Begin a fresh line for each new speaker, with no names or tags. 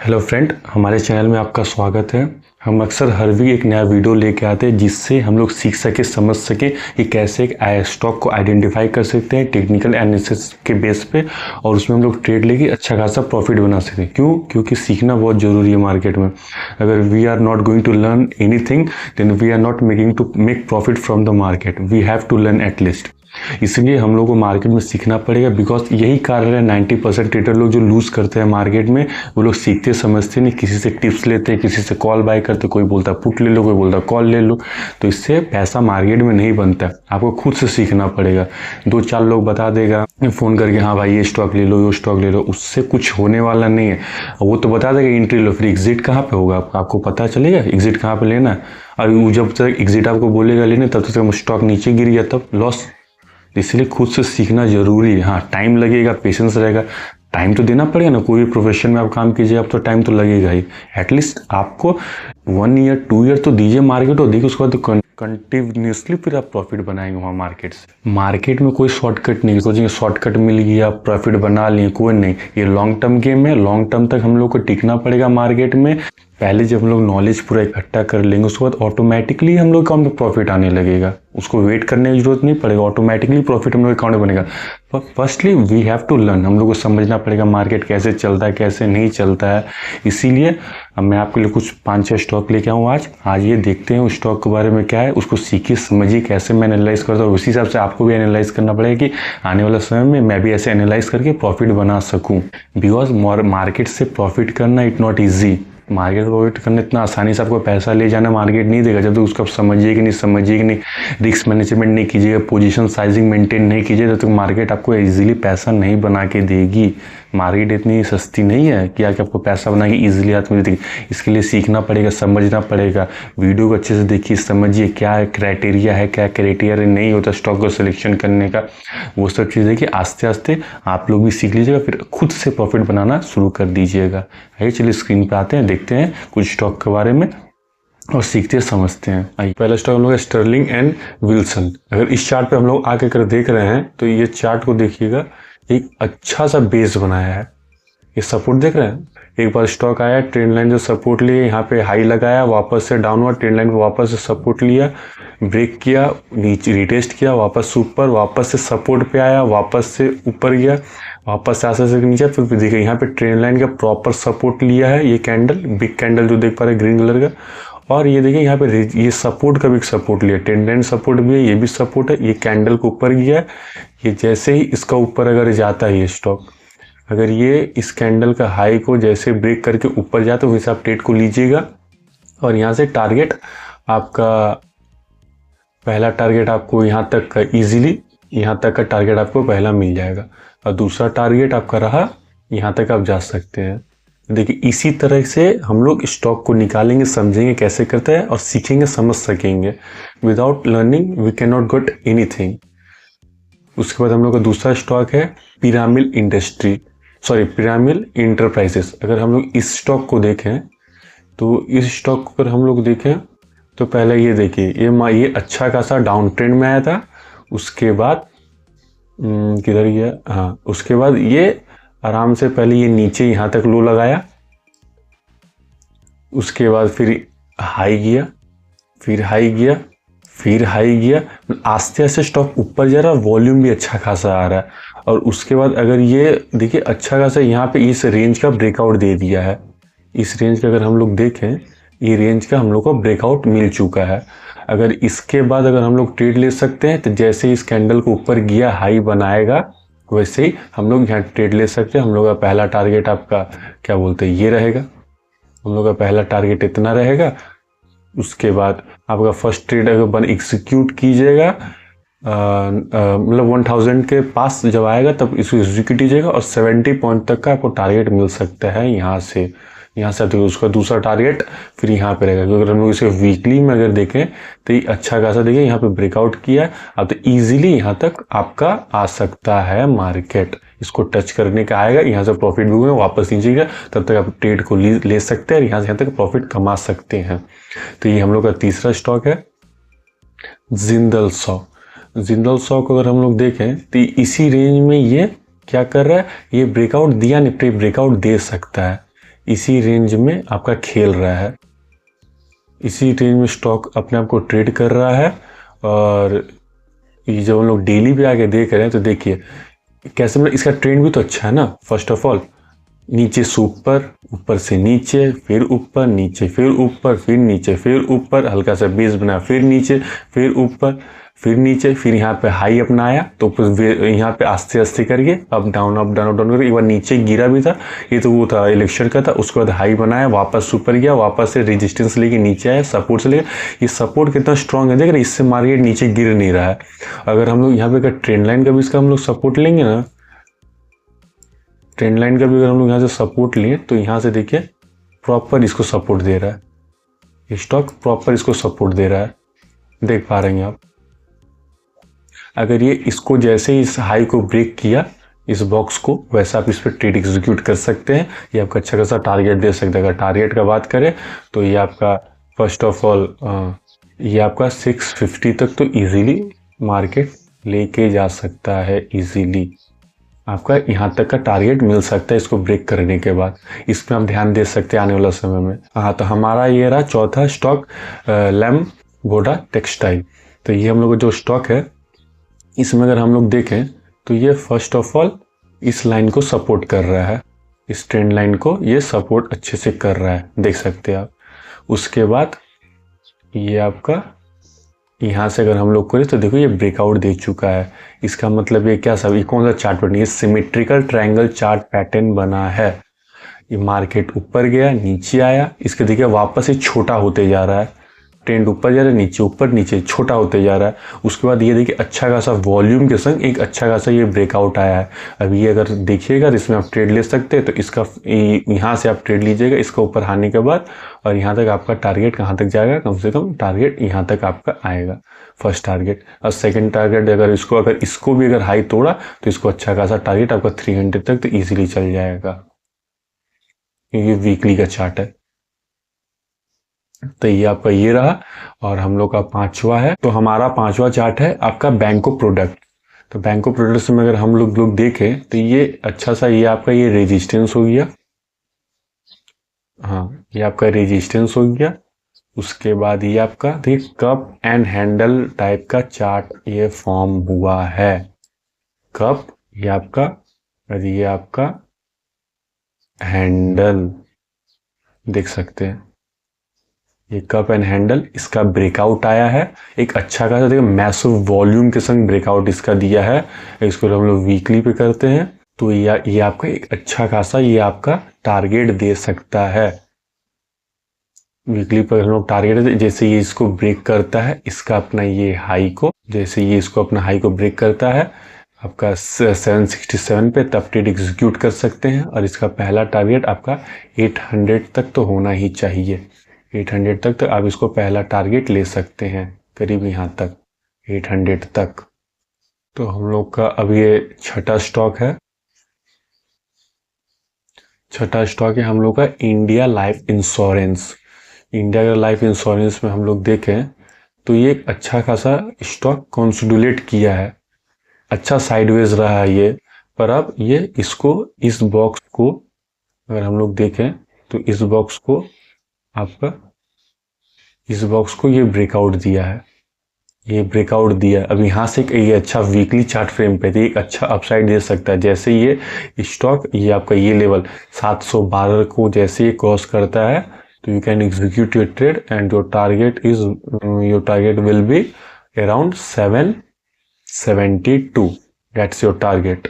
Hello friend, हमारे channel में आपका स्वागत है। हम अक्सर हर वीक एक नया वीडियो लेके आते हैं जिससे हम लोग सीख सके, समझ सके कि कैसे एक स्टॉक को आइडेंटिफाई कर सकते हैं टेक्निकल एनालिसिस के बेस पे, और उसमें हम लोग ट्रेड लेके अच्छा खासा प्रॉफिट बना सकें। क्योंकि सीखना बहुत ज़रूरी है मार्केट में। अगर we are not going to learn anything then we are not making to make profit from the market. We have to learn at least. इसलिए हम लोग को मार्केट में सीखना पड़ेगा, बिकॉज यही कारण है 90% ट्रेडर लोग जो लूज करते हैं मार्केट में, वो लोग सीखते समझते नहीं, किसी से टिप्स लेते हैं, किसी से कॉल बाय करते, कोई बोलता पुट ले लो, कोई बोलता कॉल ले लो। तो इससे पैसा मार्केट में नहीं बनता। आपको खुद से सीखना पड़ेगा। 2-4 लोग बता देगा फ़ोन करके, हाँ भाई ये स्टॉक ले लो, ये स्टॉक ले लो, उससे कुछ होने वाला नहीं है। वो तो बता देगा एंट्री लो, फिर एग्जिट कहाँ पे होगा आपको पता चलेगा एग्जिट कहाँ पे लेना है। और जब तक एग्जिट आपको बोलेगा लेने, तब तक स्टॉक नीचे गिर गया तब लॉस। इसलिए खुद से सीखना जरूरी है। हाँ, टाइम लगेगा, पेशेंस रहेगा, टाइम तो देना पड़ेगा ना। कोई भी प्रोफेशन में आप काम कीजिए आप तो टाइम तो लगेगा ही। एटलीस्ट आपको 1 ईयर 2 ईयर तो दीजिए मार्केट, और देखिए उसके बाद तो कंटिन्यूसली फिर आप प्रॉफिट बनाएंगे वहाँ मार्केट से। मार्केट में कोई शॉर्टकट नहीं, सोचेंगे शॉर्टकट मिल गया प्रॉफिट बना लिए, कोई नहीं। ये लॉन्ग टर्म गेम है। लॉन्ग टर्म तक हम लोग को टिकना पड़ेगा मार्केट में। पहले जब हम लोग नॉलेज पूरा इकट्ठा कर लेंगे, उसके बाद ऑटोमेटिकली हम लोग अकाउंट में प्रॉफिट आने लगेगा। उसको वेट करने की जरूरत नहीं पड़ेगा, ऑटोमेटिकली प्रॉफिट हम लोग अकाउंट में बनेगा। पर firstly we have to learn. हम लोग को समझना पड़ेगा मार्केट कैसे चलता है, कैसे नहीं चलता है। इसीलिए मैं आपके लिए कुछ 5-6 स्टॉक लेके आऊँ आज ये देखते हैं उस स्टॉक के बारे में क्या है, उसको सीखिए, समझिए कैसे मैं एनालाइज करता हूँ। उसी हिसाब से आपको भी एनालाइज करना पड़ेगा कि आने वाले समय में मैं भी ऐसे एनालाइज करके प्रॉफिट बना सकूँ। बिकॉज मार्केट से प्रॉफिट करना it not easy. Market profit करना इतना आसानी से आपको पैसा ले जाना मार्केट नहीं देगा, जब तक उसको आप समझिएगा नहीं, रिस्क मैनेजमेंट नहीं कीजिएगा, पोजीशन साइजिंग मेंटेन नहीं कीजिए, तब तक मार्केट आपको इजीली पैसा नहीं बना के देगी। मार्केट इतनी सस्ती नहीं है कि आके आपको पैसा बना के ईजिली हाथ में देगी। इसके लिए सीखना पड़ेगा, समझना पड़ेगा। वीडियो को अच्छे से देखिए, समझिए क्या क्राइटेरिया है, क्या क्राइटेरिया नहीं होता स्टॉक को सिलेक्शन करने का। वो सब चीज़ देखिए, आस्ते आस्ते आप लोग भी सीख लीजिएगा, फिर खुद से प्रॉफिट बनाना शुरू कर दीजिएगा। आइए चलिए स्क्रीन पर आते हैं, देखते हैं कुछ स्टॉक के बारे में और सीखते समझते हैं। आइए पहला स्टॉक हम लोग स्टर्लिंग एंड विल्सन। अगर इस चार्ट पे हम लोग आके कर देख रहे हैं तो ये चार्ट को देखिएगा, एक अच्छा सा बेस बनाया है। ये सपोर्ट देख रहे हैं, एक बार स्टॉक आया, ट्रेंड लाइन जो सपोर्ट लिए, यहाँ पे हाई लगाया, वापस से डाउनवर्ड, ट्रेंड लाइन को वापस से सपोर्ट लिया, ब्रेक किया, नीचे रिटेस्ट किया, वापस ऊपर, वापस से सपोर्ट पे आया, वापस से ऊपर गया, वापस से आगे से नीचे। फिर देखिए यहाँ पे ट्रेंड लाइन का प्रॉपर सपोर्ट लिया है। ये कैंडल, बिग कैंडल जो देख पा रहे हैं ग्रीन कलर का, और ये देखिए यहाँ पे ये सपोर्ट का भी सपोर्ट लिया, ट्रेंड लाइन सपोर्ट भी है, ये भी सपोर्ट है। ये कैंडल को ऊपर गया है। ये जैसे ही इसका ऊपर अगर जाता है ये स्टॉक, अगर ये इस कैंडल का हाई को जैसे ब्रेक करके ऊपर जाता है, वैसे आप ट्रेड को लीजिएगा। और यहाँ से टारगेट आपका, पहला टारगेट आपको यहाँ तक का इजीली, यहाँ तक का टारगेट आपको पहला मिल जाएगा, और दूसरा टारगेट आपका रहा यहाँ तक आप जा सकते हैं। देखिए इसी तरह से हम लोग स्टॉक को निकालेंगे, समझेंगे कैसे करते हैं, और सीखेंगे, समझ सकेंगे। Without learning we can not get anything. उसके बाद हम लोग का दूसरा स्टॉक है पिरामिल इंटरप्राइजेस। अगर हम लोग इस स्टॉक को देखें तो इस स्टॉक को अगर हम लोग देखें तो पहले ये देखिए, ये अच्छा खासा डाउन ट्रेंड में आया था। उसके बाद किधर गया, हाँ, उसके बाद ये आराम से पहले ये नीचे यहाँ तक लो लगाया, उसके बाद फिर हाई गया, फिर हाई गया, फिर हाई गया। आस्ते आस्ते स्टॉक ऊपर जा रहा है, वॉल्यूम भी अच्छा खासा आ रहा है। और उसके बाद अगर ये देखिए अच्छा खासा यहाँ पे इस रेंज का ब्रेकआउट दे दिया है। इस रेंज का अगर हम लोग देखें, ये रेंज का हम लोग को ब्रेकआउट मिल चुका है। अगर इसके बाद अगर हम लोग ट्रेड ले सकते हैं तो जैसे इस कैंडल को ऊपर गया, हाई बनाएगा, वैसे ही हम लोग यहाँ ट्रेड ले सकते हैं। हम लोग का पहला टारगेट आपका क्या बोलते हैं, ये रहेगा। हम लोग का पहला टारगेट इतना रहेगा। उसके बाद आपका फर्स्ट ट्रेड अगर एग्जीक्यूट कीजिएगा, मतलब 1000 के पास जब आएगा तब इसको एग्जीक्यूट कीजिएगा, और 70 पॉइंट तक का आपको टारगेट मिल सकता है यहाँ से तो उसका दूसरा टारगेट फिर यहाँ पे रहेगा। क्योंकि अगर हम लोग इसे वीकली में अगर देखें तो ये अच्छा खासा देखिए यहाँ पे ब्रेकआउट किया, अब तो इजीली यहाँ तक आपका आ सकता है मार्केट। इसको टच करने का आएगा, यहाँ से प्रॉफिट भी हुए, वापस नीचे गया, तब तक आप ट्रेड को ले सकते हैं और यहाँ से यहाँ तक प्रॉफिट कमा सकते हैं। तो ये हम लोग का तीसरा स्टॉक है जिंदल सॉ को अगर हम लोग देखें तो इसी रेंज में ये क्या कर रहा है, ये ब्रेकआउट दिया, निफ्टी ब्रेकआउट दे सकता है। इसी रेंज में आपका खेल रहा है, इसी रेंज में स्टॉक अपने आप को ट्रेड कर रहा है। और ये जब हम लोग डेली पे आके देख रहे हैं तो देखिए कैसे, मतलब इसका ट्रेंड भी तो अच्छा है ना। फर्स्ट ऑफ ऑल नीचे से ऊपर, ऊपर से नीचे, फिर ऊपर, नीचे, फिर ऊपर, फिर नीचे, फिर ऊपर, हल्का सा बेस बना, फिर नीचे, फिर ऊपर, फिर नीचे, फिर यहाँ पे हाई अपना आया तो यहाँ पे आस्ते आस्ते करके up down up down up down करके एक बार नीचे गिरा भी था, ये तो वो था इलेक्शन का था। उसके बाद हाई बनाया, वापस ऊपर गया, वापस से रेजिस्टेंस लेके नीचे आया, सपोर्ट से लेकर, ये सपोर्ट कितना स्ट्रांग है देख रहे, इससे मार्केट नीचे गिर नहीं रहा है। अगर हम लोग यहाँ पे अगर ट्रेंड लाइन का भी इसका हम लोग सपोर्ट लेंगे ना, ट्रेंड लाइन का भी अगर हम लोग यहाँ से सपोर्ट लिए तो यहाँ से देखिए प्रॉपर इसको सपोर्ट दे रहा है, स्टॉक प्रॉपर इसको सपोर्ट दे रहा है, देख पा रहे हैं आप। अगर ये इसको जैसे ही इस हाई को ब्रेक किया, इस बॉक्स को, वैसा आप इस पर ट्रेड एग्जीक्यूट कर सकते हैं। ये आपका अच्छा खासा टारगेट दे सकता है। अगर टारगेट का बात करें तो ये आपका फर्स्ट ऑफ ऑल ये आपका 650 तक तो इजीली मार्केट लेके जा सकता है, इजीली आपका यहाँ तक का टारगेट मिल सकता है इसको ब्रेक करने के बाद। इसमें आप ध्यान दे सकते हैं आने वाला समय में। हाँ, तो हमारा ये रहा चौथा स्टॉक, लैम्बोर्टा टेक्सटाइल। तो ये हम लोग का जो स्टॉक है, इसमें अगर हम लोग देखें तो ये फर्स्ट ऑफ ऑल इस लाइन को सपोर्ट कर रहा है, इस ट्रेंड लाइन को ये सपोर्ट अच्छे से कर रहा है, देख सकते हैं आप। उसके बाद ये आपका यहाँ से अगर हम लोग करें तो देखो ये ब्रेकआउट दे चुका है। इसका मतलब ये क्या, सब ये कौन सा चार्ट पैटर्न, ये सिमेट्रिकल ट्रायंगल चार्ट पैटर्न बना है। ये मार्केट ऊपर गया, नीचे आया, इसके देखिए वापस ये छोटा होते जा रहा है, ट्रेंड ऊपर जा रहा है, नीचे, ऊपर नीचे, छोटा होते जा रहा है। उसके बाद ये देखिए अच्छा खासा वॉल्यूम के संग एक अच्छा खासा ये ब्रेकआउट आया है। अब ये अगर देखिएगा तो इसमें आप ट्रेड ले सकते हैं, तो इसका यहाँ से आप ट्रेड लीजिएगा इसका ऊपर आने के बाद, और यहाँ तक आपका टारगेट कहाँ तक जाएगा, कम से कम टारगेट यहाँ तक आपका आएगा, फर्स्ट टारगेट। और सेकेंड टारगेट अगर इसको भी अगर हाई तोड़ा तो इसको अच्छा खासा टारगेट आपका 300 तक तो ईजिली चल जाएगा, क्योंकि वीकली का चार्ट है। तो ये आपका ये रहा। और हम लोग का पांचवा है, तो हमारा पांचवा चार्ट है आपका बैंको प्रोडक्ट। तो बैंको प्रोडक्ट्स में अगर हम लोग देखें तो ये अच्छा सा ये आपका ये रेजिस्टेंस हो गया, हाँ ये आपका रेजिस्टेंस हो गया। उसके बाद ये आपका देखिए कप एंड हैंडल टाइप का चार्ट ये फॉर्म हुआ है। कप ये आपका, और ये आपका हैंडल, देख सकते हैं ये कप एंड हैंडल, इसका ब्रेकआउट आया है एक अच्छा खासा, देखो मैसिव वॉल्यूम के संग ब्रेकआउट इसका दिया है। इसको हम लोग वीकली पे करते हैं तो ये आपका एक अच्छा खासा ये आपका टारगेट दे सकता है। वीकली पर हम लोग टारगेट, जैसे ये इसको ब्रेक करता है, इसका अपना ये हाई को, जैसे ये इसको अपना हाई को ब्रेक करता है आपका 767 पे, तब ट्रेड एग्जीक्यूट कर सकते हैं। और इसका पहला टारगेट आपका 800 तक तो होना ही चाहिए, 800 तक तो आप इसको पहला टारगेट ले सकते हैं, करीब यहाँ तक 800 तक। तो हम लोग का अब ये छठा स्टॉक है, छठा स्टॉक है हम लोग का India life insurance. India life insurance में हम लोग देखें तो ये एक अच्छा खासा स्टॉक कंसोलिडेट किया है, अच्छा साइडवेज रहा है ये। पर अब ये इसको, इस बॉक्स को अगर हम लोग देखें तो इस बॉक्स को आपका, इस बॉक्स को ये ब्रेकआउट दिया है, ये ब्रेकआउट दिया। अब यहाँ से ये अच्छा वीकली चार्ट फ्रेम पे एक अच्छा अपसाइड दे सकता है। जैसे ये स्टॉक ये आपका ये लेवल 712 को जैसे ये क्रॉस करता है तो you can execute your trade and your target will be around 772, that's your target.